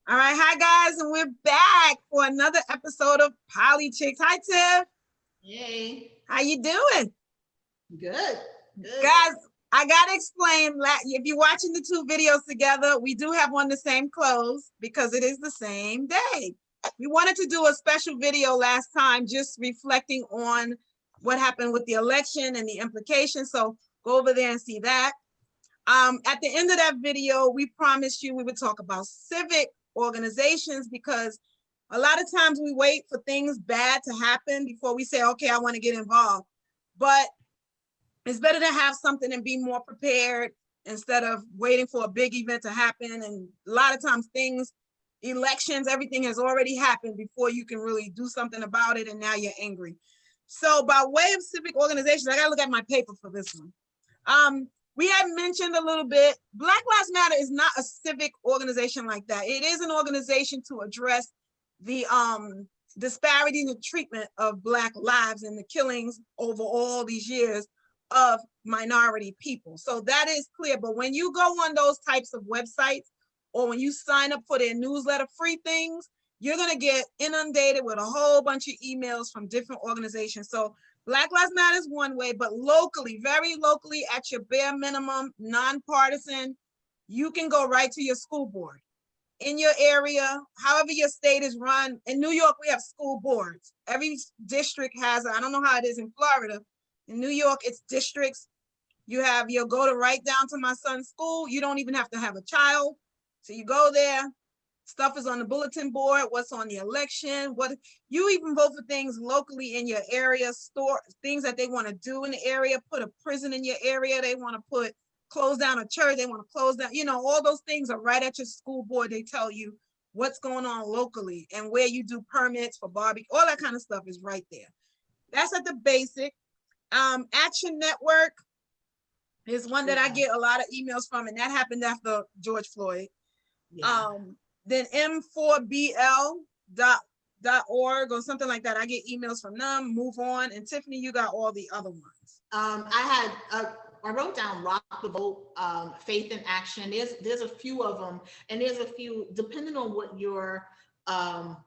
All right, hi guys, and we're back for another episode of Poly Chicks. Hi Tiff, Yay. how you doing? Good. Good. Guys, I gotta explain, if you're watching the two videos together, we do have on the same clothes because it is the same day. We wanted to do a special video last time just reflecting on what happened with the election and the implications, so go over there and see that. At the end of that video, we promised you we would talk about civic organizations because a lot of times we wait for things bad to happen before we say, okay, I want to get involved. But it's better to have something and be more prepared instead of waiting for a big event to happen. And a lot of times elections, everything has already happened before you can really do something about it. And now you're angry. So by way of civic organizations, I got to look at my paper for this one. We had mentioned a little bit, Black Lives Matter is not a civic organization like that. It is an organization to address the disparity in the treatment of Black lives and the killings over all these years of minority people. So that is clear. But when you go on those types of websites or when you sign up for their newsletter free things, you're going to get inundated with a whole bunch of emails from different organizations. So Black Lives Matter is one way, but locally, very locally, at your bare minimum, nonpartisan, you can go right to your school board. In your area, however your state is run. In New York, we have school boards. Every district has, I don't know how it is in Florida. In New York, it's districts. You'll go to right down to my son's school. You don't even have to have a child. So you go there, stuff is on the bulletin board, what's on the election, what you even vote for things locally in your area, store things that they want to do in the area, put a prison in your area, they want to close down a church, they want to close down, all those things are right at your school board. They tell you what's going on locally and where you do permits for barbecue, all that kind of stuff is right there. That's at the basic. Action Network is one that I get a lot of emails from, and that happened after George Floyd. Yeah. Then m4bl.org or something like that. I get emails from them. Move On. And Tiffany, you got all the other ones. I wrote down Rock the Vote, Faith in Action. There's a few of them, and there's a few depending on what your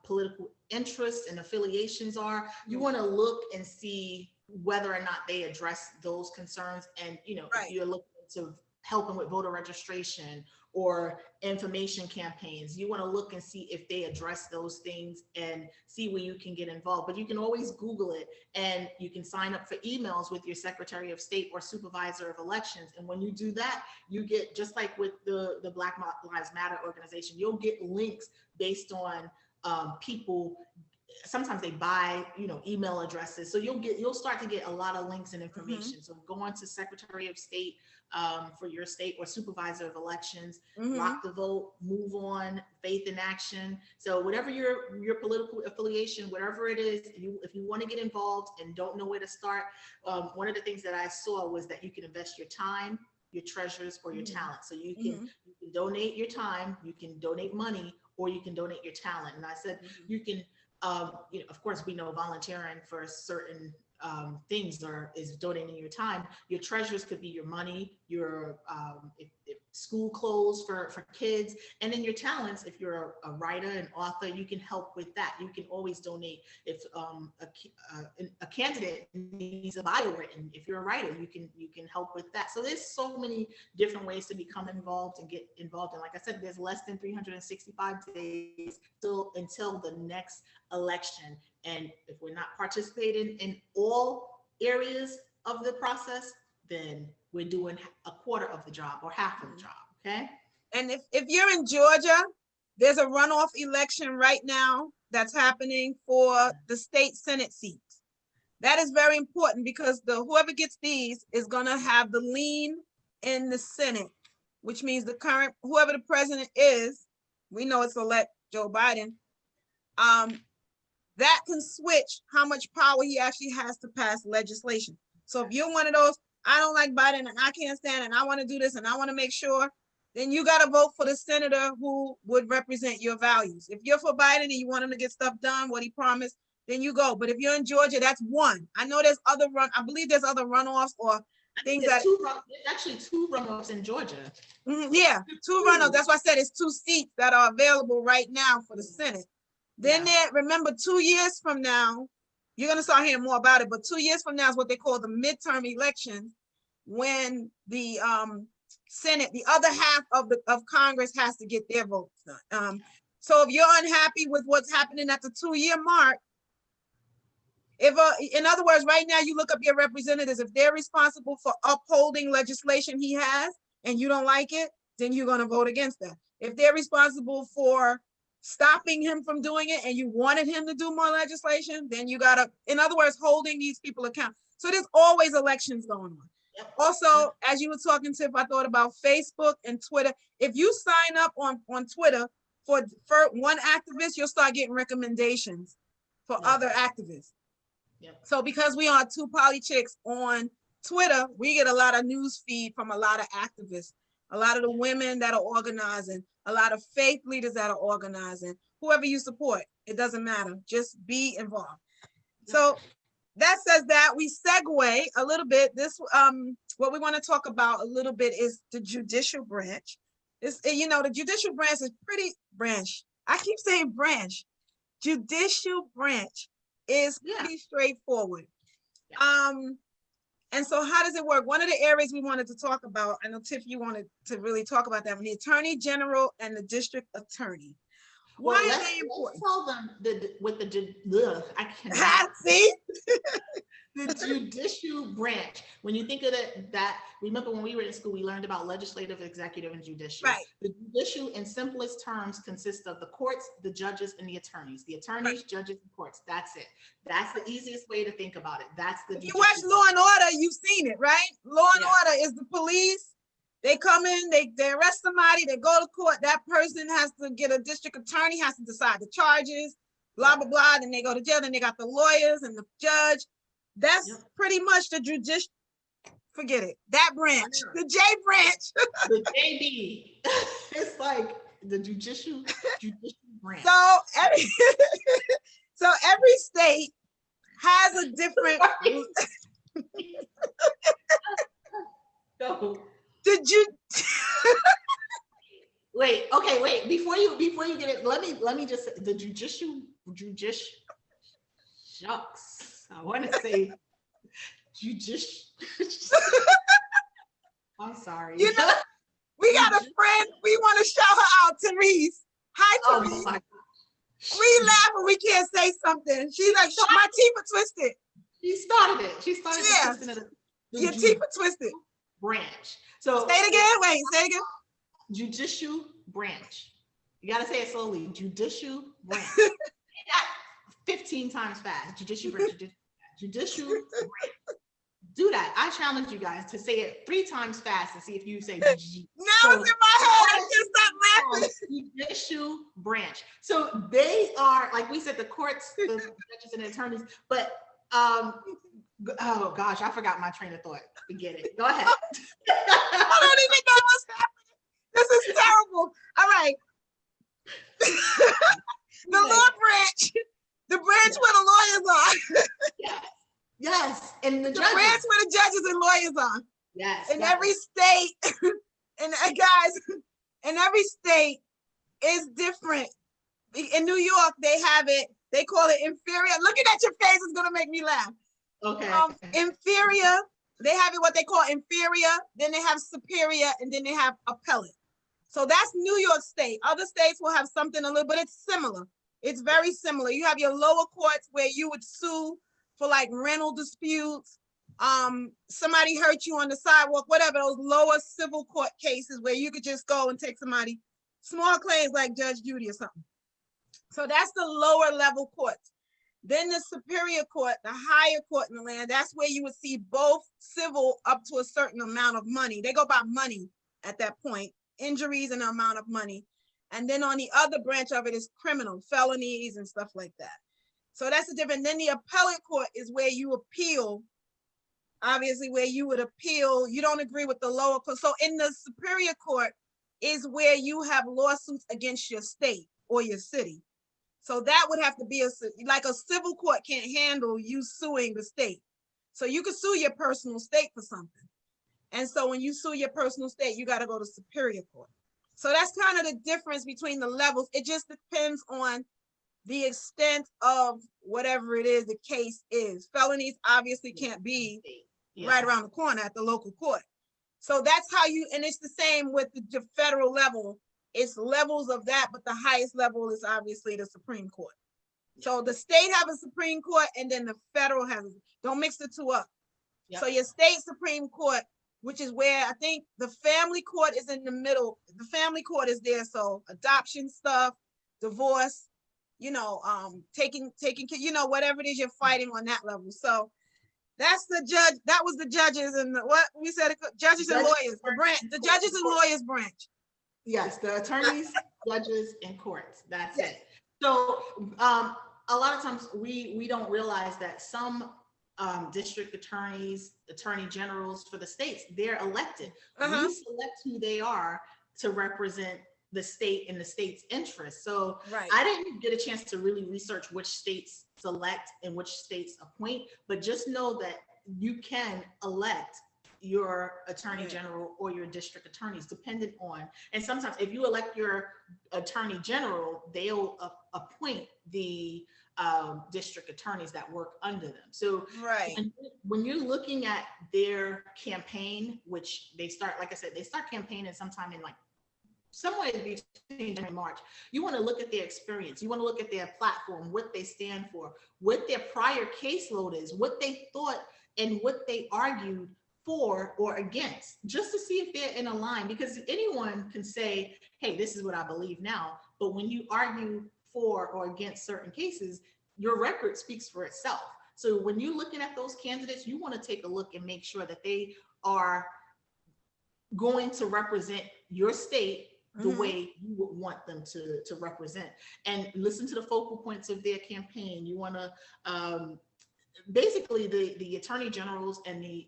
political interests and affiliations are. You want to look and see whether or not they address those concerns, and right. If you're looking to helping with voter registration or information campaigns, you want to look and see if they address those things and see where you can get involved. But you can always Google it, and you can sign up for emails with your Secretary of State or Supervisor of Elections. And when you do that, you get, just like with the Black Lives Matter organization, you'll get links based on people. Sometimes they buy, email addresses. So you'll start to get a lot of links and information. Mm-hmm. So go on to Secretary of State for your state or Supervisor of Elections, mm-hmm. Rock the Vote, Move On, Faith in Action. So whatever your political affiliation, whatever it is, if you want to get involved and don't know where to start, one of the things that I saw was that you can invest your time, your treasures, or your mm-hmm. talent. So you can donate your time, you can donate money, or you can donate your talent. And I said, mm-hmm. you can, of course, we know volunteering for certain things is donating your time. Your treasures could be your money, your if school clothes for kids, and then your talents. If you're a writer and author, you can help with that. You can always donate. If a candidate needs a bio written, if you're a writer, you can help with that. So there's so many different ways to become involved and get involved. And like I said, there's less than 365 days until the next election. And if we're not participating in all areas of the process, then we're doing a quarter of the job or half of the job, okay? And if you're in Georgia, there's a runoff election right now that's happening for the state Senate seats. That is very important because whoever gets these is gonna have the lean in the Senate, which means whoever the president is, we know it's elect Joe Biden, that can switch how much power he actually has to pass legislation. So if you're one of those, I don't like Biden and I can't stand it and I want to do this and I want to make sure, then you got to vote for the senator who would represent your values. If you're for Biden and you want him to get stuff done, what he promised, then you go. But if you're in Georgia, that's one. I know there's I believe there's other runoffs, or things There's that, there's actually two runoffs in Georgia. yeah, two runoffs. That's why I said it's 2 seats that are available right now for the Senate. Then there, remember, 2 years from now, you're gonna start hearing more about it, but 2 years from now is what they call the midterm elections, when the Senate, the other half of Congress has to get their votes done. So if you're unhappy with what's happening at the 2-year mark, if in other words, right now you look up your representatives, if they're responsible for upholding legislation he has and you don't like it, then you're going to vote against that. If they're responsible for stopping him from doing it and you wanted him to do more legislation, then you got to, in other words, holding these people account. So there's always elections going on. Yep. Also, as you were talking, Tiff, I thought about Facebook and Twitter. If you sign up on Twitter for one activist, you'll start getting recommendations for other activists. Yep. So because we are 2 poly chicks on Twitter, we get a lot of news feed from a lot of activists, a lot of the women that are organizing, a lot of faith leaders that are organizing, whoever you support, it doesn't matter, just be involved. Yep. So that says that we segue a little bit. This what we want to talk about a little bit is the judicial branch. It's, you know, the judicial branch is pretty branch. I keep saying branch. Judicial branch is pretty straightforward. And so how does it work? One of the areas we wanted to talk about, I know Tiff, you wanted to really talk about that, the Attorney General and the District Attorney. Why are they important? Let's tell them with the I can't see the judicial branch. When you think of that, remember when we were in school, we learned about legislative, executive, and judicial. Right. The judicial, in simplest terms, consists of the courts, the judges, and the attorneys. The attorneys, judges, and courts. That's it. That's the easiest way to think about it. That's the. If you watch Law and Order, you've seen it, right? Law and Order is the police. They come in, they arrest somebody, they go to court. That person has to get a district attorney, has to decide the charges, blah, blah, blah. Then they go to jail. Then they got the lawyers and the judge. That's pretty much the judicial. Forget it. That branch, the J branch. The JB. It's like the judicial branch. So every state has a different. No. Did you wait? Before you get it, let me just say the judicial. Shucks, I want to say judicial. I'm sorry. You know, we got a friend. We want to shout her out, Therese. Hi, Therese. Oh my gosh. We laugh when we can't say something. She's like, my teeth are twisted. She started it. Twisting it. Your teeth are twisted. Branch. So say it again. Wait, say it again. Judicial branch. You gotta say it slowly. Judicial branch. 15 times fast. Judicial branch. Judicial branch. Do that. I challenge you guys to say it 3 times fast and see if you say. Now it's in my head. I can't stop laughing. Judicial branch. So they are, like we said, the courts, the judges, and the attorneys. But oh gosh, I forgot my train of thought. Forget it. Go ahead. I don't even know what's happening. This is terrible. All right. The law branch, the branch where the lawyers are. Yes. And the branch where the judges and lawyers are. Yes. In every state, and guys, in every state is different. In New York, they have it. They call it inferior. Looking at your face is gonna make me laugh. Okay. Inferior, they have it what they call inferior, then they have superior, and then they have appellate. So that's New York State. Other states will have something a little, but it's similar. It's very similar. You have your lower courts where you would sue for like rental disputes. Somebody hurt you on the sidewalk, whatever, those lower civil court cases where you could just go and take somebody, small claims like Judge Judy or something. So that's the lower level courts. Then the superior court, the higher court in the land, that's where you would see both civil up to a certain amount of money. They go by money at that point, injuries and the amount of money. And then on the other branch of it is criminal, felonies and stuff like that. So that's the difference. Then the appellate court is where you appeal, obviously where you would appeal, you don't agree with the lower court. So in the superior court is where you have lawsuits against your state or your city. So that would have to be like a civil court can't handle you suing the state. So you could sue your personal state for something. And so when you sue your personal state, you got to go to Superior Court. So that's kind of the difference between the levels. It just depends on the extent of whatever it is the case is. Felonies obviously can't be right around the corner at the local court. So that's how you, and it's the same with the federal level. It's levels of that, but the highest level is obviously the Supreme Court. So the state have a Supreme Court, and then the federal has, don't mix the two up. Yep. So your state Supreme Court, which is where I think the family court is in the middle. The family court is there. So adoption stuff, divorce, you know, taking, you know, whatever it is you're fighting on that level. So that's the judge. That was the judges and what we said, judges and lawyers, the branch, the judges and lawyers branch. Yes, the attorneys, judges, and courts. That's it. So a lot of times we don't realize that some district attorneys, attorney generals for the states, they're elected. We select who they are to represent the state in the state's interest. So I didn't get a chance to really research which states select and which states appoint, but just know that you can elect your attorney general or your district attorneys dependent on, and sometimes if you elect your attorney general, they'll appoint the district attorneys that work under them. So when you're looking at their campaign, which they start, like I said, they start campaigning sometime in like somewhere between January and March, you want to look at their experience. You want to look at their platform, what they stand for, what their prior caseload is, what they thought and what they argued for or against, just to see if they're in a line, because anyone can say, hey, this is what I believe now. But when you argue for or against certain cases, your record speaks for itself. So when you're looking at those candidates, you want to take a look and make sure that they are going to represent your state the way you would want them to represent, and listen to the focal points of their campaign. You want to basically the attorney generals and the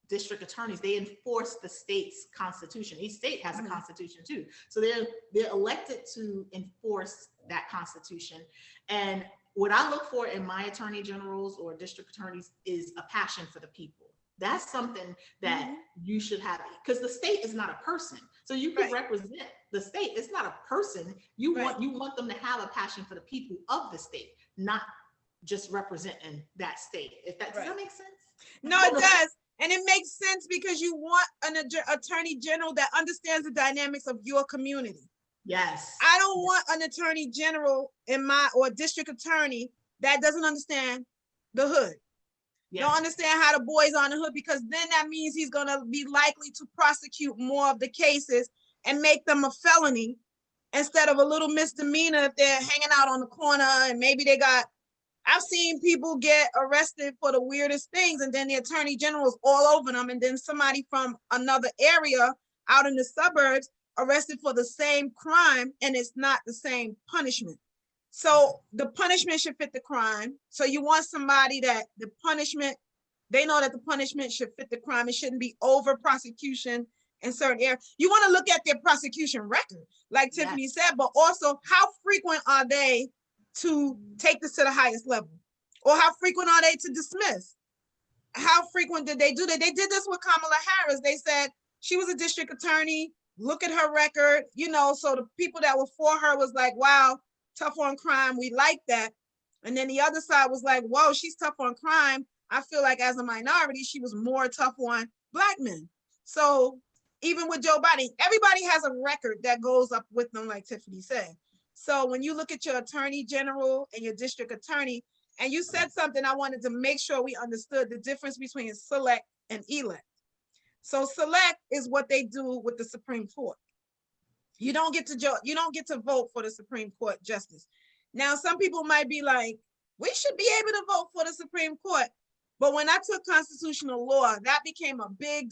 district attorneys, they enforce the state's constitution. Each state has a constitution too. So they're elected to enforce that constitution. And what I look for in my attorney generals or district attorneys is a passion for the people. That's something that you should have, because the state is not a person. So you can represent the state. It's not a person. You want them to have a passion for the people of the state, not just representing that state. If that does that make sense? No, it does. And it makes sense because you want an attorney general that understands the dynamics of your community. Yes. I don't want an attorney general or district attorney that doesn't understand the hood. Don't understand how the boys on the hood, because then that means he's going to be likely to prosecute more of the cases and make them a felony instead of a little misdemeanor if they're hanging out on the corner and maybe they got, I've seen people get arrested for the weirdest things and then the attorney general's all over them, and then somebody from another area out in the suburbs arrested for the same crime and it's not the same punishment. So the punishment should fit the crime. So you want somebody that the punishment, they know that the punishment should fit the crime. It shouldn't be over prosecution in certain areas. You want to look at their prosecution record, like Tiffany said, but also how frequent are they to take this to the highest level? Or how frequent are they to dismiss? How frequent did they do that? They did this with Kamala Harris. They said she was a district attorney. Look at her record, you know, so the people that were for her was like, wow, tough on crime, we like that. And then the other side was like, whoa, she's tough on crime. I feel like as a minority, she was more tough on Black men. So even with Joe Biden, everybody has a record that goes up with them, like Tiffany said. So when you look at your attorney general and your district attorney, and you said something, I wanted to make sure we understood the difference between select and elect. So select is what they do with the Supreme Court. You don't get to vote for the Supreme Court justice. Now, some people might be like, we should be able to vote for the Supreme Court. But when I took constitutional law, that became a big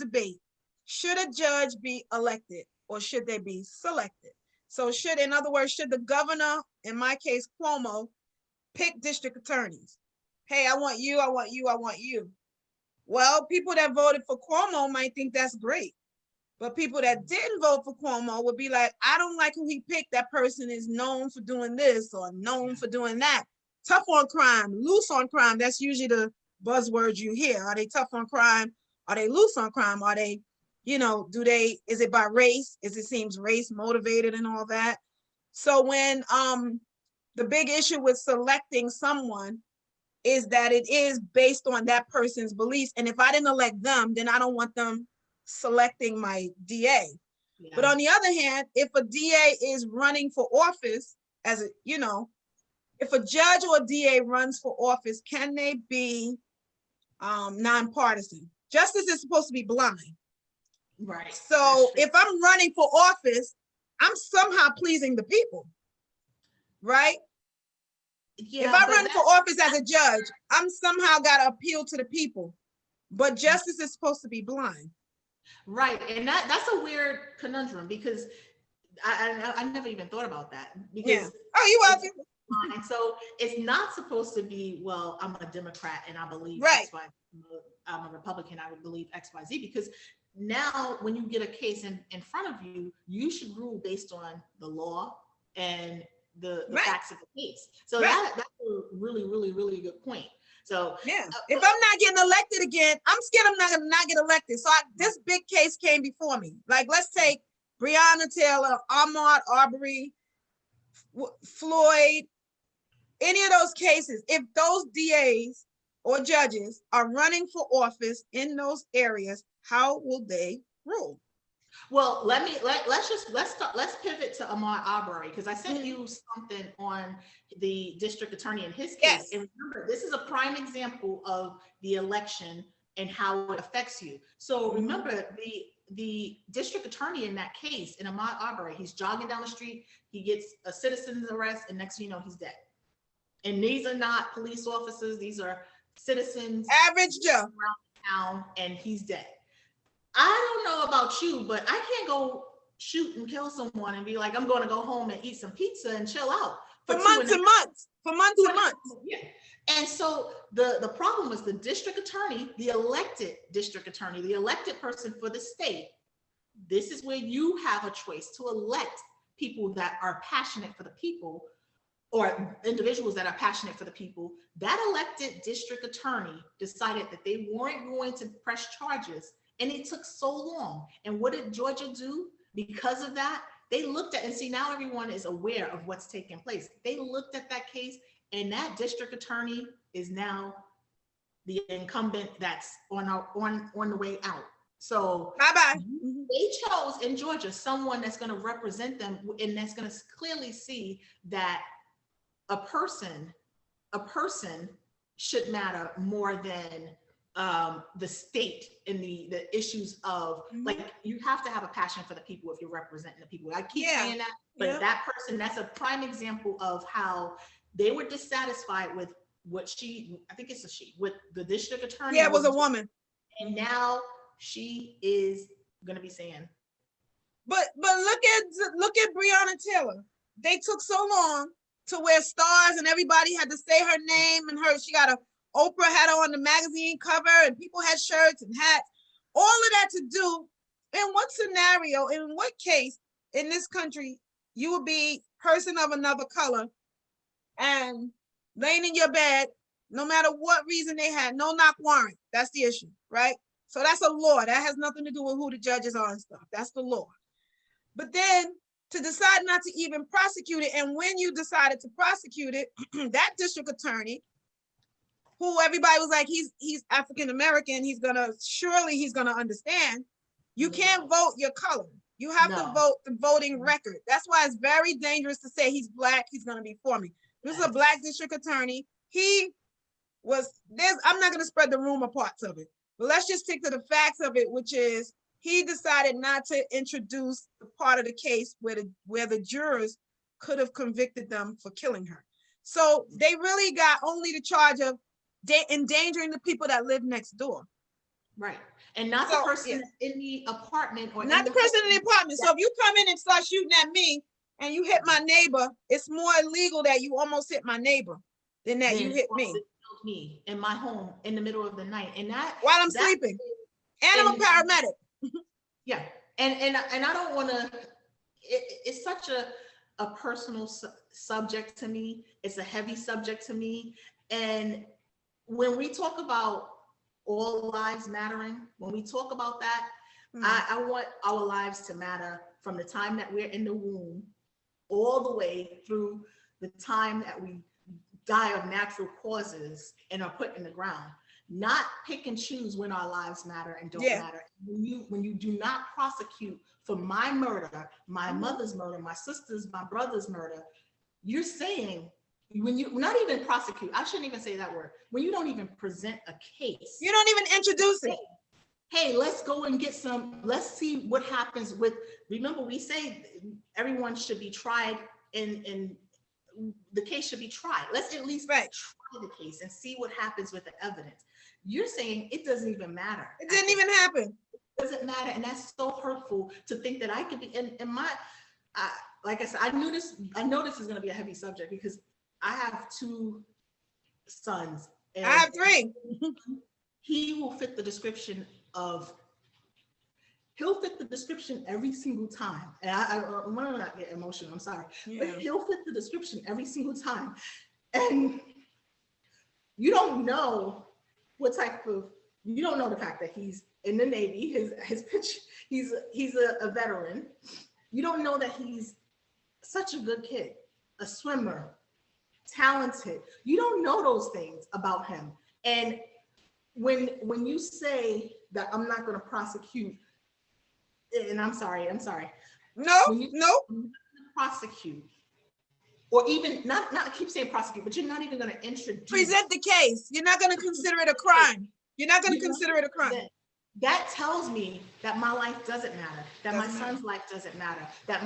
Should a judge be elected or should they be selected? So in other words, should the governor, in my case, Cuomo, pick district attorneys? Hey, I want you, I want you, I want you. Well, people that voted for Cuomo might think that's great. But people that didn't vote for Cuomo would be like, I don't like who he picked. That person is known for doing this or known for doing that. Tough on crime, loose on crime. That's usually the buzzwords you hear. Are they tough on crime Are they loose on crime? Are they, is it by race? It seems race motivated and all that. So when the big issue with selecting someone is that it is based on that person's beliefs. And if I didn't elect them, then I don't want them selecting my DA. Yeah. But on the other hand, if a DA is running for office if a judge or a DA runs for office, can they be nonpartisan? Justice is supposed to be blind. Right. So if I'm running for office, I'm somehow pleasing the people, right? Yeah, if I run for office as a judge, I'm somehow got to appeal to the people, but justice is supposed to be blind. Right, and that's a weird conundrum because I never even thought about that. Because yeah. Oh, you welcome. So it's not supposed to be, well, I'm a Democrat and I believe right. XY. I'm a Republican, I would believe XYZ, because now when you get a case in front of you, you should rule based on the law and the right. facts of the case. So right. that's a really, really, really good point. So yeah, if I'm not getting elected again, I'm scared I'm not gonna not get elected. So this big case came before me. Like, let's take Breonna Taylor, Ahmaud Arbery, Floyd, any of those cases. If those DAs or judges are running for office in those areas, how will they rule? Well, let's pivot to Ahmaud Arbery, because I sent you something on the district attorney in his case. Yes. And remember, this is a prime example of the election and how it affects you. So remember, the district attorney in that case, in Ahmaud Arbery, he's jogging down the street, he gets a citizen's arrest, and next thing you know, he's dead. And these are not police officers, these are citizens. Average Joe. Around town, and he's dead. I don't know about you, but I can't go shoot and kill someone and be like, I'm going to go home and eat some pizza and chill out. For months and months. For months and months. Yeah. And so the problem was the district attorney, the elected district attorney, the elected person for the state. This is where you have a choice to elect people that are passionate for the people, or individuals that are passionate for the people. That elected district attorney decided that they weren't going to press charges. And it took so long. And what did Georgia do? Because of that, they looked at, and see, now everyone is aware of what's taking place. They looked at that case, and that district attorney is now the incumbent that's on the way out. So bye-bye. They chose in Georgia someone that's going to represent them, and that's going to clearly see that a person should matter more than the state and the issues of like, you have to have a passion for the people if you're representing the people. I keep saying that, but that person, that's a prime example of how they were dissatisfied with what with the district attorney. Yeah, it was a woman. And now she is going to be saying. But look at Breonna Taylor. They took so long to wear stars and everybody had to say her name, and she got Oprah had her on the magazine cover, and people had shirts and hats, all of that to do. In what scenario, in what case in this country, you would be person of another color and laying in your bed, no matter what reason they had, no knock warrant. That's the issue, right? So that's a law. That has nothing to do with who the judges are and stuff. That's the law. But then to decide not to even prosecute it, and when you decided to prosecute it, that district attorney, who everybody was like, he's African American, he's gonna understand. You can't vote your color. You have to vote the voting record. That's why it's very dangerous to say he's Black, he's gonna be for me. This is a Black district attorney. I'm not gonna spread the rumor parts of it, but let's just stick to the facts of it, which is he decided not to introduce the part of the case where the jurors could have convicted them for killing her. So they really got only the charge of endangering the people that live next door. Right. And not the person in the apartment. Or not the person in the apartment. So if you come in and start shooting at me and you hit my neighbor, it's more illegal that you almost hit my neighbor than that you hit me. Me in my home in the middle of the night. And that while I'm sleeping. And I'm a paramedic. Yeah. And I don't want to, it's such a personal subject to me. It's a heavy subject to me. And when we talk about all lives mattering, when we talk about that, I want our lives to matter from the time that we're in the womb all the way through the time that we die of natural causes and are put in the ground. Not pick and choose when our lives matter and don't matter. When you do not prosecute for my murder, my mother's murder, my sister's, my brother's murder, you're saying, when you not even prosecute, I shouldn't even say that word, when you don't even present a case, you don't even introduce it. Hey, let's go and get some, let's see what happens with, remember we say everyone should be tried in the case should be tried. Let's at least try the case and see what happens with the evidence. You're saying it doesn't even matter. It didn't even happen. It doesn't matter. And that's so hurtful to think that I could be in my, like I said, I know this is going to be a heavy subject because I have 2 sons. And I have 3. He will fit the description of, he'll fit the description every single time. And I want to not get emotional, I'm sorry. Yeah. But he'll fit the description every single time. And you don't know what type of, you don't know the fact that he's in the Navy, his pitch, he's a veteran. You don't know that he's such a good kid, a swimmer, talented. You don't know those things about him. And when you say that I'm not going to prosecute, and I'm sorry. No. Prosecute, or even not keep saying prosecute, but you're not even going to introduce. Present the case. You're not going to consider it a crime. You're not going to consider it a crime. That tells me that my life doesn't matter, that my son's life doesn't matter, that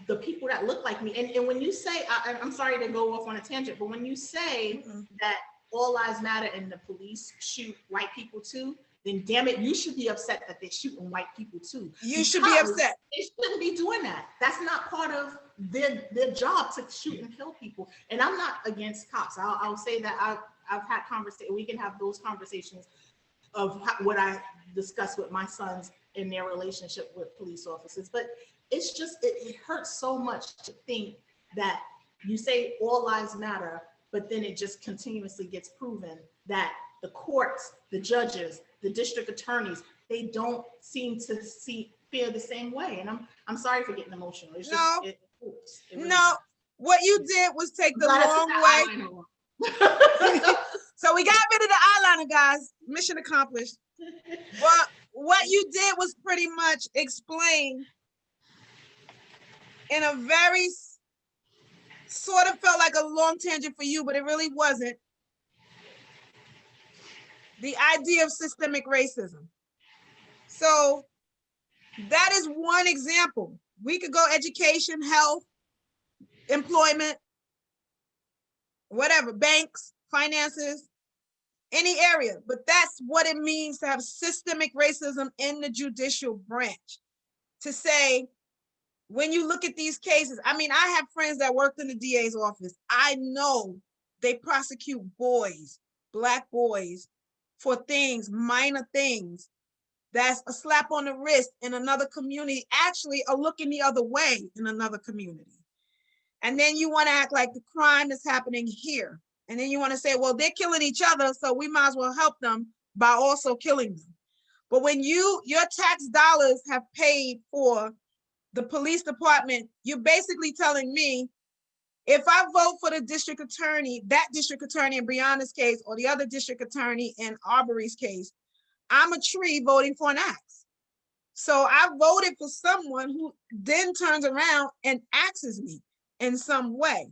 the people that look like me. And when you say, I'm sorry to go off on a tangent, but when you say that all lives matter and the police shoot white people too, then damn it, you should be upset that they're shooting white people too. You should be upset. They shouldn't be doing that. That's not part of their job to shoot and kill people. And I'm not against cops. I'll say that I've had conversations. We can have those conversations of what I discuss with my sons in their relationship with police officers. But it's just, it hurts so much to think that you say all lives matter, but then it just continuously gets proven that the courts, the judges, the district attorneys, they don't seem to feel the same way. And I'm sorry for getting emotional. It's just, it really hurts. What you did was take the long way. So we got rid of the eyeliner, guys. Mission accomplished. But what you did was pretty much explain in a very sort of felt like a long tangent for you, but it really wasn't. The idea of systemic racism. So that is one example. We could go education, health, employment, whatever, banks, finances, any area, but that's what it means to have systemic racism in the judicial branch. To say, when you look at these cases, I mean, I have friends that worked in the DA's office. I know they prosecute boys, Black boys, for things, minor things, that's a slap on the wrist in another community, actually a looking the other way in another community. And then you want to act like the crime is happening here. And then you want to say, well, they're killing each other, so we might as well help them by also killing them. But when your tax dollars have paid for the police department, you're basically telling me, if I vote for the district attorney, that district attorney in Breonna's case, or the other district attorney in Arbery's case, I'm a tree voting for an axe. So I voted for someone who then turns around and axes me in some way.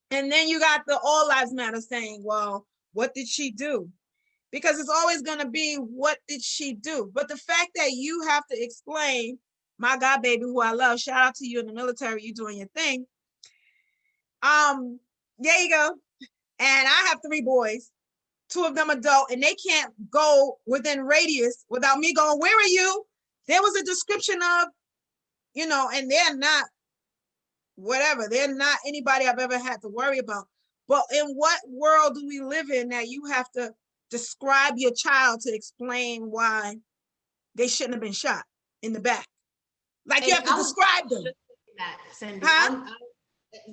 And then you got the All Lives Matter saying, well, what did she do? Because it's always going to be, what did she do? But the fact that you have to explain, my God, baby, who I love, shout out to you in the military, you doing your thing. There you go. And I have 3 boys, 2 of them adult, and they can't go within radius without me going, where are you? There was a description of, and they're not, whatever, they're not anybody I've ever had to worry about. But in what world do we live in that you have to describe your child to explain why they shouldn't have been shot in the back? Like, you have to describe them. Cindy, huh?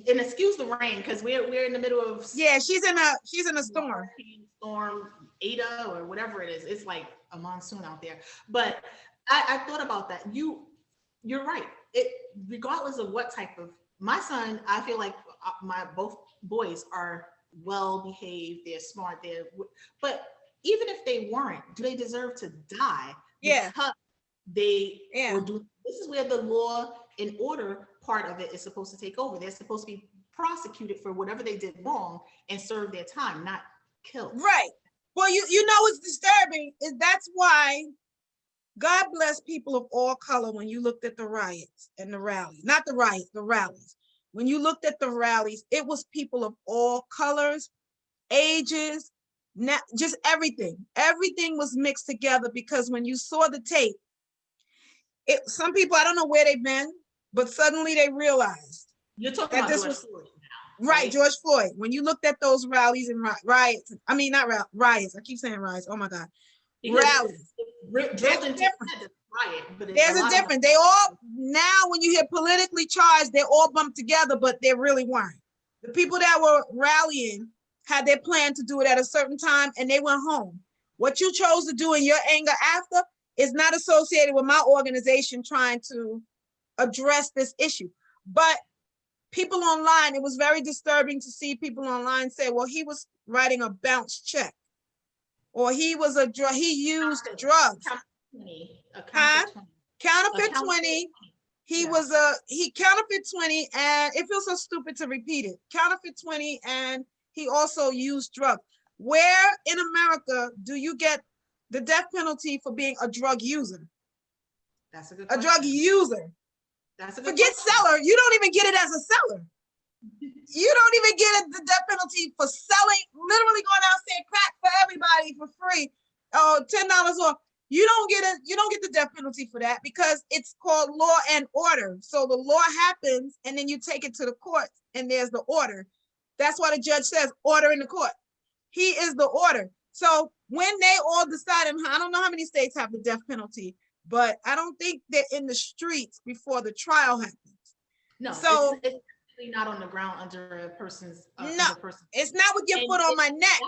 And excuse the rain, because we're in the middle of she's in a storm. Storm Ada or whatever it is. It's like a monsoon out there. But I thought about that. You're right. It regardless of what type of my son, I feel like my both boys are well behaved. They're smart. But even if they weren't, do they deserve to die Yeah. because they Yeah. this is where the law and order part of it is supposed to take over. They're supposed to be prosecuted for whatever they did wrong and serve their time, not killed. Right. Well, you know what's disturbing is that's why God bless people of all color when you looked at the riots and the rallies. Not the riots, the rallies. When you looked at the rallies, it was people of all colors, ages, just everything. Everything was mixed together because when you saw the tape, some people, I don't know where they've been, but suddenly they realized You're talking about George Floyd now, right? George Floyd. When you looked at those rallies and riots, I mean, not riots, I keep saying riots, oh my God. Rallies. There's a difference. There's a difference. They all, now when you hear politically charged, they're all bumped together, but they really weren't. The people that were rallying had their plan to do it at a certain time and they went home. What you chose to do in your anger after is not associated with my organization trying to address this issue. But people online, it was very disturbing to see people online say, well, he was writing a bounce check or he used drugs. Counterfeit 20. He counterfeit 20 and it feels so stupid to repeat it. Counterfeit 20 and he also used drugs. Where in America do you get the death penalty for being a drug user? That's a good question. A drug user. That's a good Forget question. seller. You don't even get it as a seller. You don't even get the death penalty for selling, literally going out saying crack for everybody for free. Oh, $10 off. You don't get the death penalty for that because it's called law and order. So the law happens and then you take it to the courts and there's the order. That's why the judge says order in the court. He is the order. So when they all decide, and I don't know how many states have the death penalty, but I don't think they're in the streets before the trial happens. No, so it's not on the ground under a person's. It's not with your foot on my neck.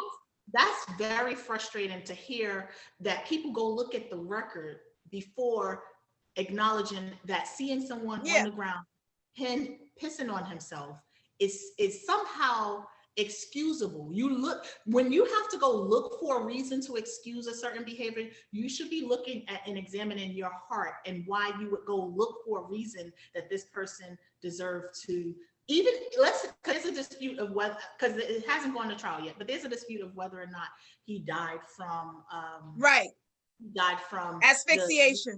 That's very frustrating to hear that people go look at the record before acknowledging that seeing someone on the ground pissing on himself is somehow excusable. When you have to go look for a reason to excuse a certain behavior, you should be looking at and examining your heart and why you would go look for a reason that this person deserved to because there's a dispute of whether, because it hasn't gone to trial yet, but there's a dispute of whether or not he died from asphyxiation.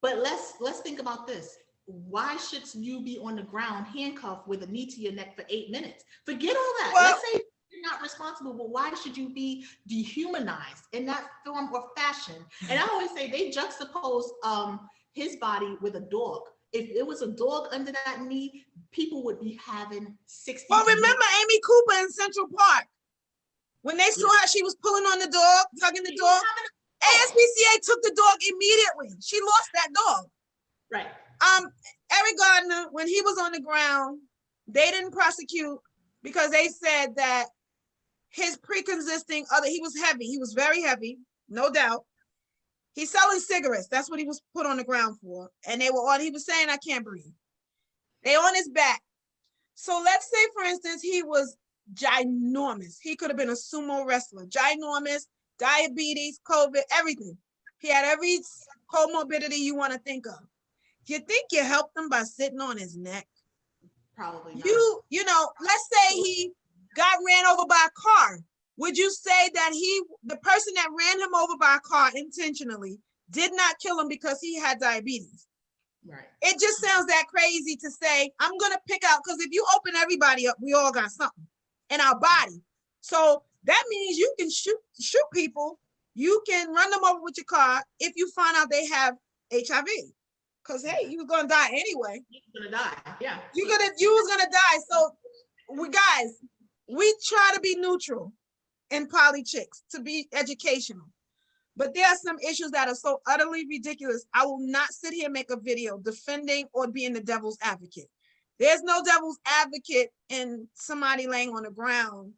But let's think about this. Why should you be on the ground handcuffed with a knee to your neck for 8 minutes? Forget all that. Well, let's say you're not responsible, but why should you be dehumanized in that form or fashion? And I always say they juxtapose his body with a dog. If it was a dog under that knee, people would be having 60. Well, remember Amy Cooper in Central Park? When they saw how she was pulling on the dog, tugging the dog, ASPCA took the dog immediately. She lost that dog. Right. Eric Gardner, when he was on the ground, they didn't prosecute because they said that his pre-existing he was heavy. He was very heavy, no doubt. He's selling cigarettes. That's what he was put on the ground for. And he was saying, I can't breathe. They on his back. So let's say, for instance, he was ginormous. He could have been a sumo wrestler, ginormous, diabetes, COVID, everything. He had every comorbidity you want to think of. You think you helped him by sitting on his neck? Probably not. Let's say he got ran over by a car. Would you say that the person that ran him over by a car intentionally did not kill him because he had diabetes? Right. It just sounds that crazy to say, I'm going to pick out, because if you open everybody up, we all got something in our body. So that means you can shoot people. You can run them over with your car if you find out they have HIV. Because, hey, you was going to die anyway. You was going to die, yeah. You was going to die. So, we try to be neutral in politics, to be educational. But there are some issues that are so utterly ridiculous. I will not sit here and make a video defending or being the devil's advocate. There's no devil's advocate in somebody laying on the ground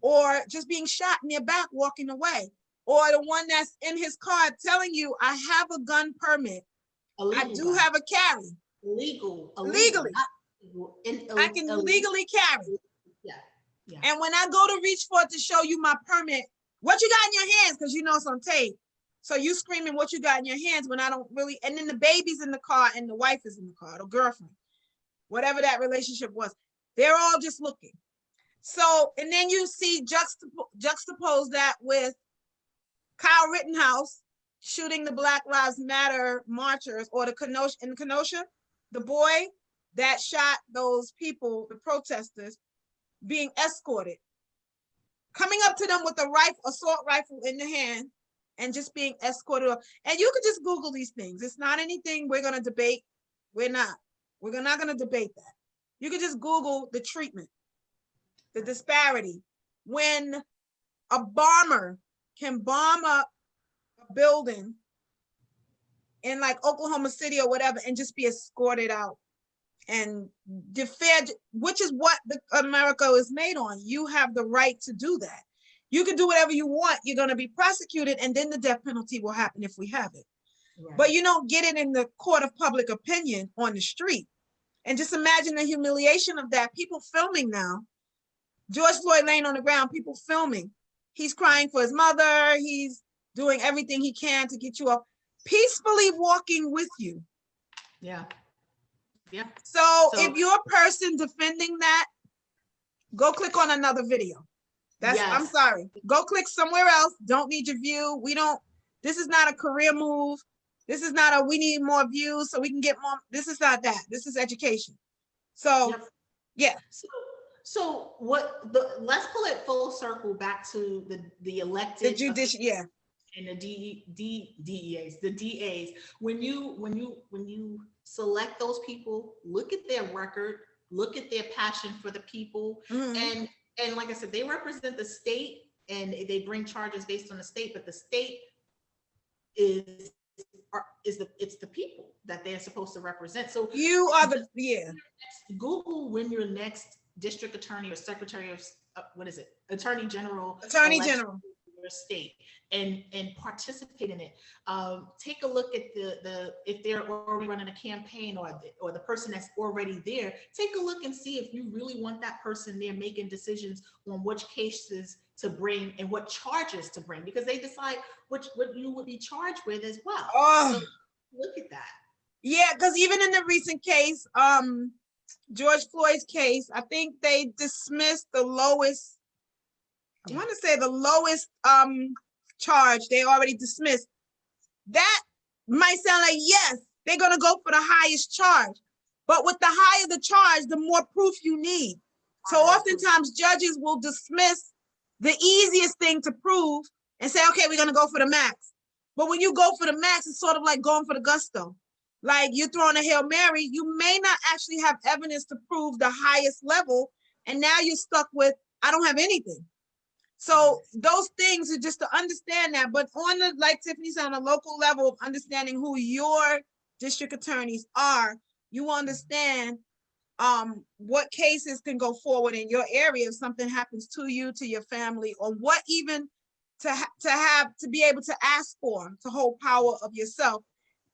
or just being shot in their back walking away, or the one that's in his car telling you, I have a gun permit. I do gun. have a carry. Legally. Not illegal. I can legally carry. Yeah. Yeah. And when I go to reach for it to show you my permit, what you got in your hands, because you know it's on tape. So you screaming what you got in your hands when I don't really, and then the baby's in the car and the wife is in the car, the girlfriend, whatever that relationship was. They're all just looking. So, and then you see juxtapose that with Kyle Rittenhouse shooting the Black Lives Matter marchers, or the Kenosha, the boy that shot those people, the protesters, being escorted, coming up to them with a assault rifle in the hand, and just being escorted up. And you could just Google these things. It's not anything we're going to debate. We're not going to debate that. You could just Google the treatment, the disparity. When a bomber can bomb up a building in like Oklahoma City or whatever and just be escorted out and defend, which is what America is made on. You have the right to do that. You can do whatever you want. You're going to be prosecuted, and then the death penalty will happen if we have it. Right. But you don't get it in the court of public opinion on the street. And just imagine the humiliation of that. People filming now. George Floyd laying on the ground, people filming. He's crying for his mother. He's doing everything he can to get you up, peacefully walking with you. Yeah. Yeah. So if you're a person defending that, go click on another video. I'm sorry. Go click somewhere else. Don't need your view. This is not a career move. This is not we need more views so we can get more. This is not that. This is education. So, yeah. So let's pull it full circle back to the elected. The judicial, yeah. And the DEAs, the DAs. When you select those people, look at their record, look at their passion for the people, and like I said, they represent the state and they bring charges based on the state, but the state it's the people that they're supposed to represent. So you are Google when your next district attorney or secretary of attorney general your state and participate in it. Take a look at if they're already running a campaign or the person that's already there. Take a look and see if you really want that person there making decisions on which cases to bring and what charges to bring, because they decide what you would be charged with as well. So look at that. Yeah, because even in the recent case, George Floyd's case, I think they dismissed the lowest. I want to say the lowest charge they already dismissed. That might sound like, yes, they're going to go for the highest charge. But with the higher the charge, the more proof you need. So oftentimes judges will dismiss the easiest thing to prove and say, okay, we're going to go for the max. But when you go for the max, it's sort of like going for the gusto. Like you're throwing a Hail Mary, you may not actually have evidence to prove the highest level. And now you're stuck with, I don't have anything. So those things are just to understand that. But on the, like Tiffany said, on a local level of understanding who your district attorneys are, you understand what cases can go forward in your area if something happens to you, to your family, or what even to be able to ask for, to hold power of yourself.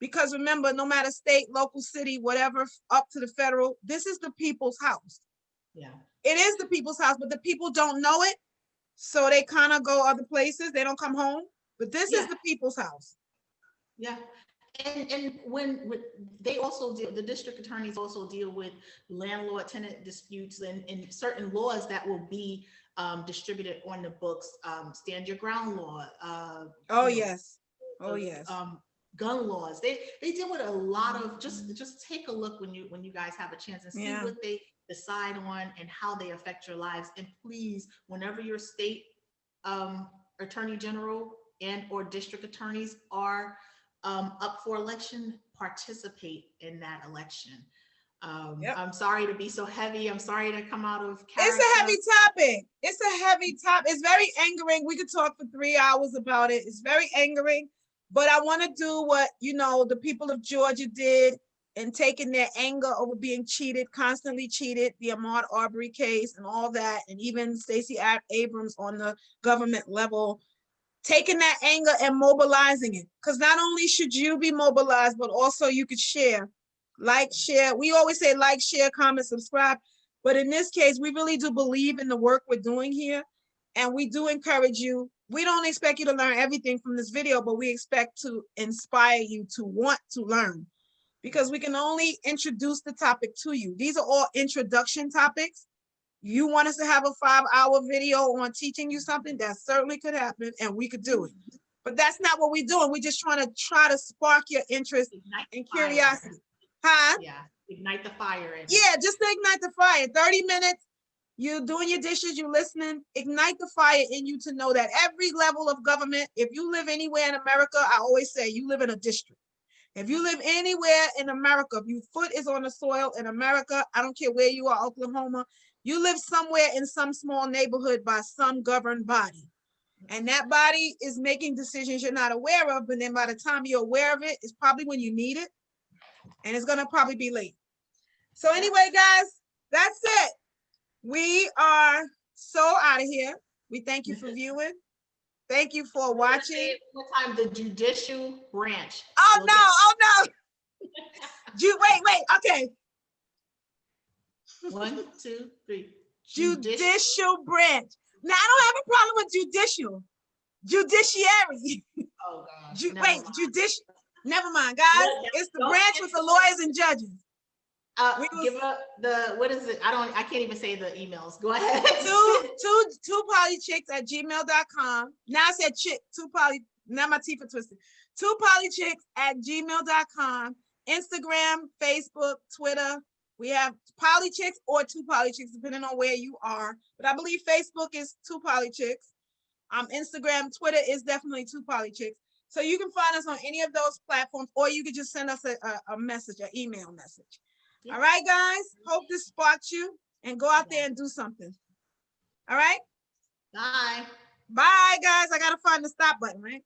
Because remember, no matter state, local, city, whatever, up to the federal, this is the people's house. Yeah, it is the people's house, but the people don't know it. So they kind of go other places. They don't come home, but this is the people's house. Yeah. And when they also deal, the district attorneys also deal with landlord-tenant disputes and certain laws that will be distributed on the books, stand your ground law. Yes. Gun laws. They deal with a lot of just take a look when you guys have a chance and see what they decide on and how they affect your lives. And please, whenever your state attorney general and or district attorneys are up for election, participate in that election. I'm sorry to be so heavy. I'm sorry to come out of character. It's a heavy topic. It's very angering. We could talk for 3 hours about it. It's very angering, but I want to do what, the people of Georgia did and taking their anger over being cheated, constantly cheated, the Ahmaud Arbery case and all that, and even Stacey Abrams on the government level, taking that anger and mobilizing it. Because not only should you be mobilized, but also you could share, like, share. We always say like, share, comment, subscribe. But in this case, we really do believe in the work we're doing here. And we do encourage you. We don't expect you to learn everything from this video, but we expect to inspire you to want to learn, because we can only introduce the topic to you. These are all introduction topics. You want us to have a 5-hour video on teaching you something, that certainly could happen, and we could do it. But that's not what we're doing. We're just trying to spark your interest and curiosity. Huh? Yeah, ignite the fire. Yeah, just to ignite the fire. 30 minutes, you're doing your dishes, you're listening, ignite the fire in you to know that every level of government, if you live anywhere in America, I always say you live in a district. If you live anywhere in America, if your foot is on the soil in America, I don't care where you are, Oklahoma, you live somewhere in some small neighborhood by some governed body. And that body is making decisions you're not aware of, but then by the time you're aware of it, it's probably when you need it. And it's gonna probably be late. So anyway, guys, that's it. We are so out of here. We thank you for viewing. Thank you for watching. One time, the judicial branch. Oh no, wait, okay. 1, 2, 3. Judicial branch. Now, I don't have a problem with judicial. Judiciary. Oh gosh. Wait, judicial. Never mind, guys. It's the branch with the lawyers and judges. Give up the, what is it? I can't even say the emails. Go ahead. two polychicks@gmail.com. Now I said chick, now my teeth are twisted. 2polychicks@gmail.com. Instagram, Facebook, Twitter. We have Polychicks or 2Polychicks, depending on where you are. But I believe Facebook is 2Polychicks. Instagram, Twitter is definitely 2Polychicks. So you can find us on any of those platforms, or you can just send us a message, an email message. Yeah. All right, guys. Hope this sparked you, and go out there and do something. All right. Bye. Bye, guys. I gotta find the stop button, right?